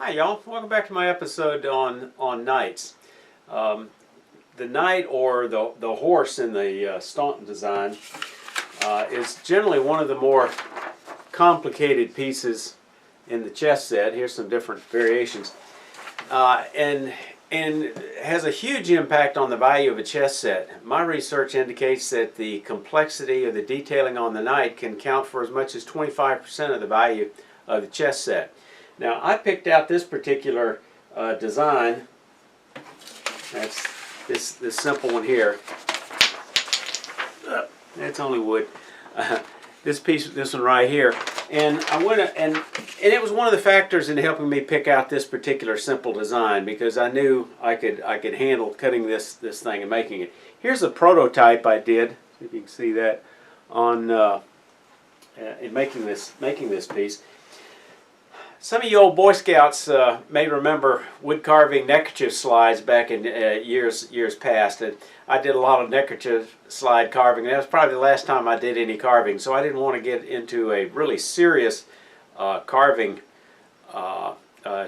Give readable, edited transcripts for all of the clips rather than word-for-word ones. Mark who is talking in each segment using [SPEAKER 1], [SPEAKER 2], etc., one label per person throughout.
[SPEAKER 1] Hi y'all, welcome back to my episode on knights. The knight, or the horse in the Staunton design, is generally one of the more complicated pieces in the chess set. Here's some different variations, and has a huge impact on the value of a chess set. My research indicates that the complexity of the detailing on the knight can count for as much as 25% of the value of the chess set. Now, I picked out this particular design. That's this simple one here. It's only wood. This one right here, and it was one of the factors in helping me pick out this particular simple design, because I knew I could handle cutting this thing and making it. Here's a prototype I did. See if you can see that on in making this piece. Some of you old Boy Scouts may remember wood carving neckerchief slides back in years past, and I did a lot of neckerchief slide carving. That was probably the last time I did any carving, so I didn't want to get into a really serious carving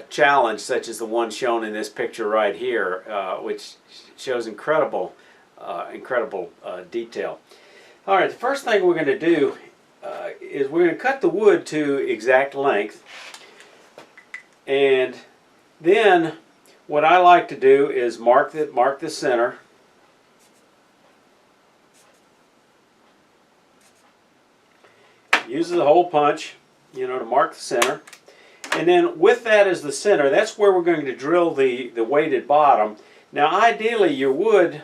[SPEAKER 1] challenge such as the one shown in this picture right here, which shows incredible detail. All right, the first thing we're going to do is we're going to cut the wood to exact length. And then what I like to do is mark the center. Use the hole punch, to mark the center. And then with that as the center, that's where we're going to drill the weighted bottom. Now ideally your wood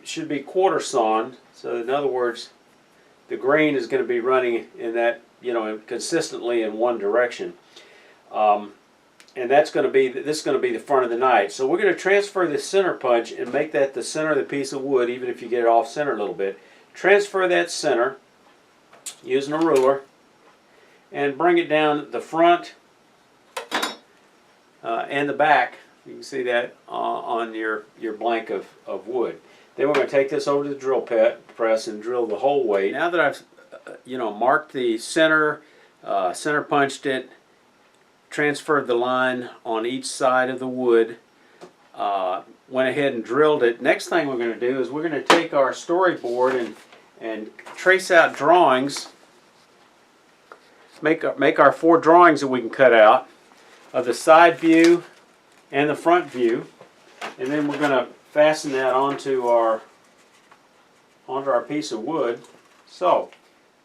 [SPEAKER 1] should be quarter sawn. So in other words, the grain is going to be running in that, consistently in one direction. And this is going to be the front of the knight. So we're going to transfer this center punch and make that the center of the piece of wood, even if you get it off center a little bit. Transfer that center using a ruler and bring it down the front and the back. You can see that on your blank of wood. Then we're going to take this over to the drill press and drill the whole way. Now that I've marked the center, center punched it, transferred the line on each side of the wood, went ahead and drilled it. Next thing we're going to do is we're going to take our storyboard and trace out drawings, make our 4 drawings that we can cut out of the side view and the front view, and then we're going to fasten that onto our piece of wood. So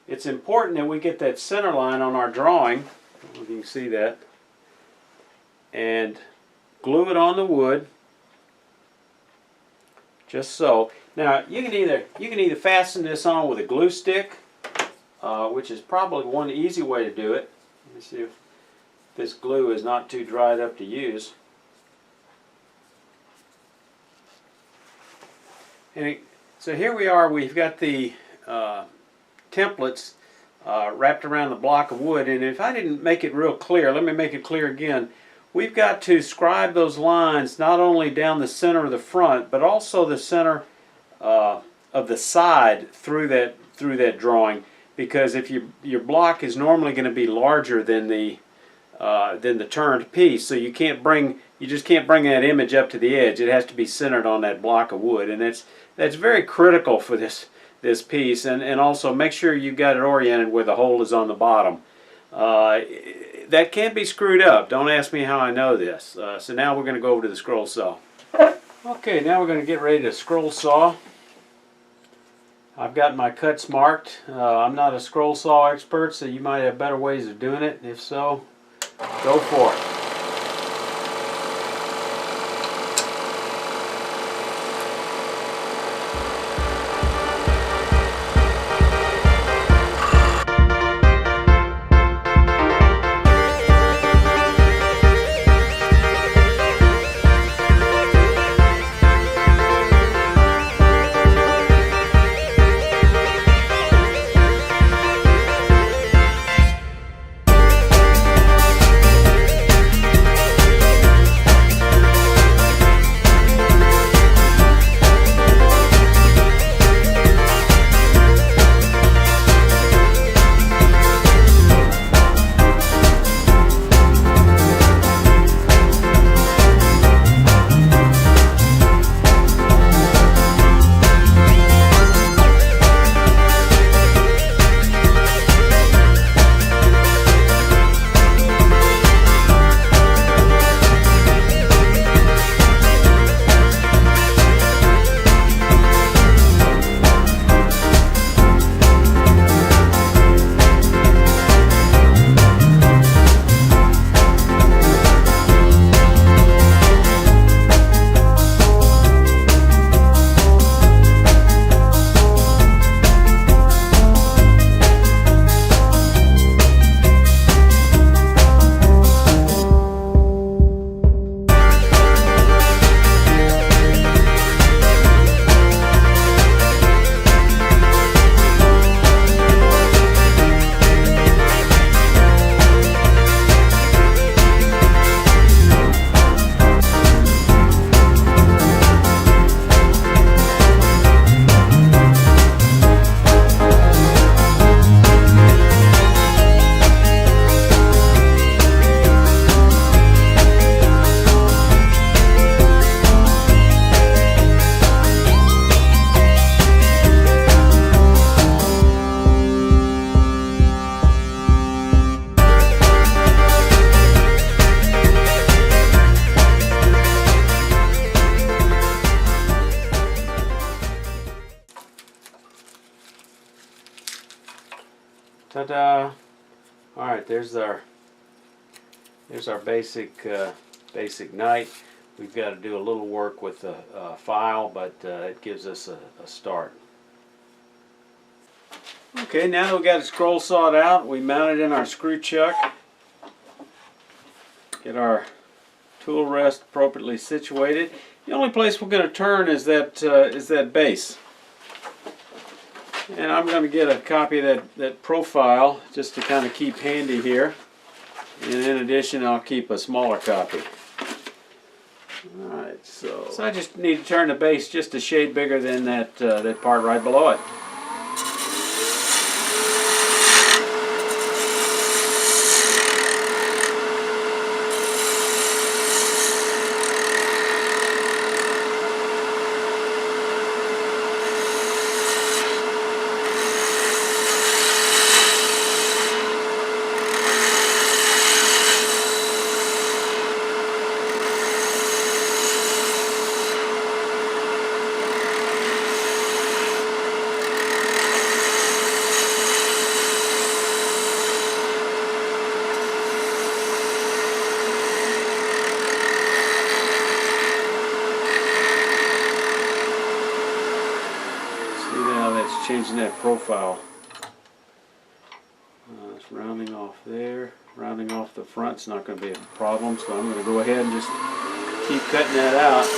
[SPEAKER 1] it's important that we get that center line on our drawing, I don't know if you can see that, and glue it on the wood, just so. Now you can either fasten this on with a glue stick, which is probably one easy way to do it. Let me see if this glue is not too dried up to use. So here we are. We've got the templates wrapped around the block of wood, and if I didn't make it real clear, let me make it clear again. We've got to scribe those lines not only down the center of the front, but also the center of the side through that drawing, because if your block is normally going to be larger than the turned piece, so you just can't bring that image up to the edge. It has to be centered on that block of wood, and that's very critical for this piece. And also make sure you've got it oriented where the hole is on the bottom. That can be screwed up. Don't ask me how I know this. So now we're going to go over to the scroll saw. Okay, now we're going to get ready to scroll saw. I've got my cuts marked. I'm not a scroll saw expert, so you might have better ways of doing it. If so, go for it. Ta-da! All right, there's our basic night. We've got to do a little work with the file, but it gives us a start. Okay, now that we got the scroll sawed out, we mount it in our screw chuck. Get our tool rest appropriately situated. The only place we're going to turn is that base. And I'm going to get a copy of that profile just to kind of keep handy here. And in addition, I'll keep a smaller copy. Alright, so I just need to turn the base just a shade bigger than that part right below it. Changing that profile. It's rounding off there. Rounding off the front's not going to be a problem, so I'm going to go ahead and just keep cutting that out.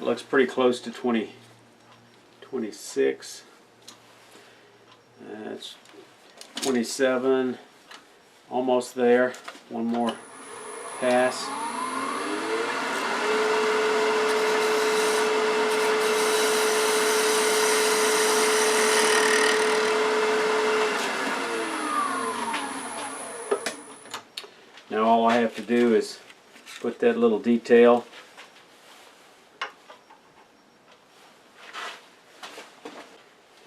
[SPEAKER 1] Looks pretty close to 26. That's 27. Almost there. One more pass. Now all I have to do is put that little detail .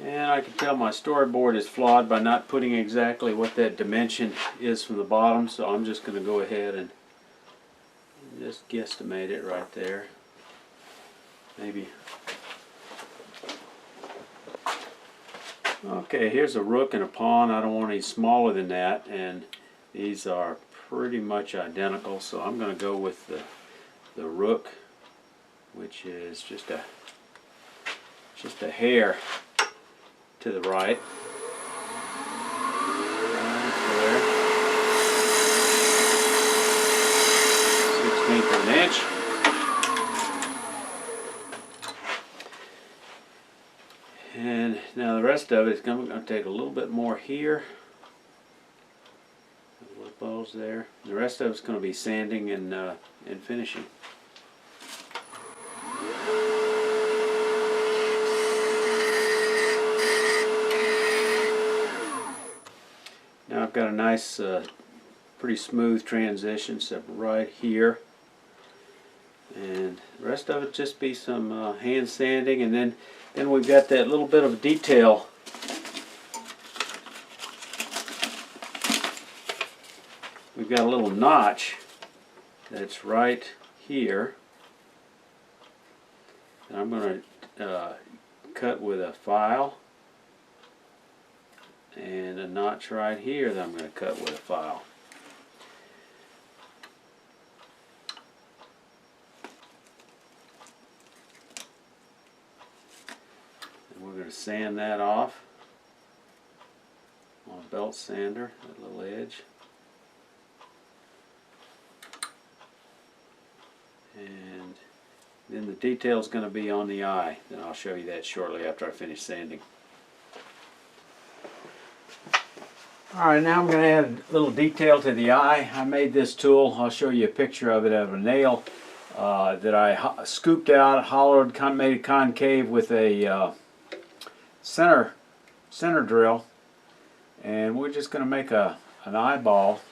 [SPEAKER 1] And I can tell my storyboard is flawed by not putting exactly what that dimension is from the bottom, so I'm just going to go ahead and just guesstimate it right there. Maybe. Okay, here's a rook and a pawn. I don't want any smaller than that, and these are pretty much identical, so I'm going to go with the rook, which is just a hair to the right. Right there. 1/16 of an inch. And now the rest of it is going to take a little bit more here. Little bows there. The rest of it's going to be sanding and finishing. Now I've got a nice, pretty smooth transition, so right here, and the rest of it just be some hand sanding, and then we've got that little bit of detail. We've got a little notch that's right here, and I'm going to cut with a file. And a notch right here that I'm going to cut with a file. And we're going to sand that off on a belt sander, that little edge. And then the detail is going to be on the eye, and I'll show you that shortly after I finish sanding. Alright, now I'm going to add a little detail to the eye. I made this tool. I'll show you a picture of it, of a nail that I scooped out, hollowed, made it concave with a center drill. And we're just going to make an eyeball.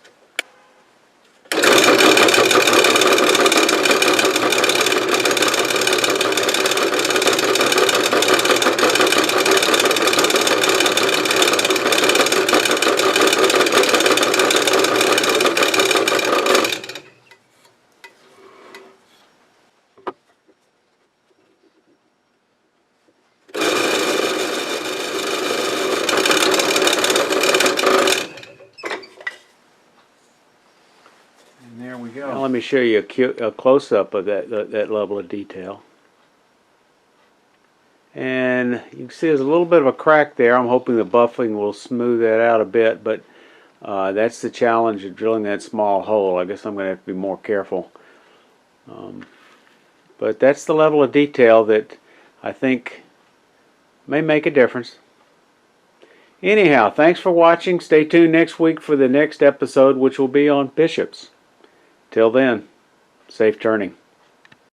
[SPEAKER 1] There we go. Now let me show you a close-up of that level of detail. And you can see there's a little bit of a crack there. I'm hoping the buffing will smooth that out a bit, but that's the challenge of drilling that small hole. I guess I'm going to have to be more careful. But that's the level of detail that I think may make a difference. Anyhow, thanks for watching. Stay tuned next week for the next episode, which will be on bishops. Till then, safe turning.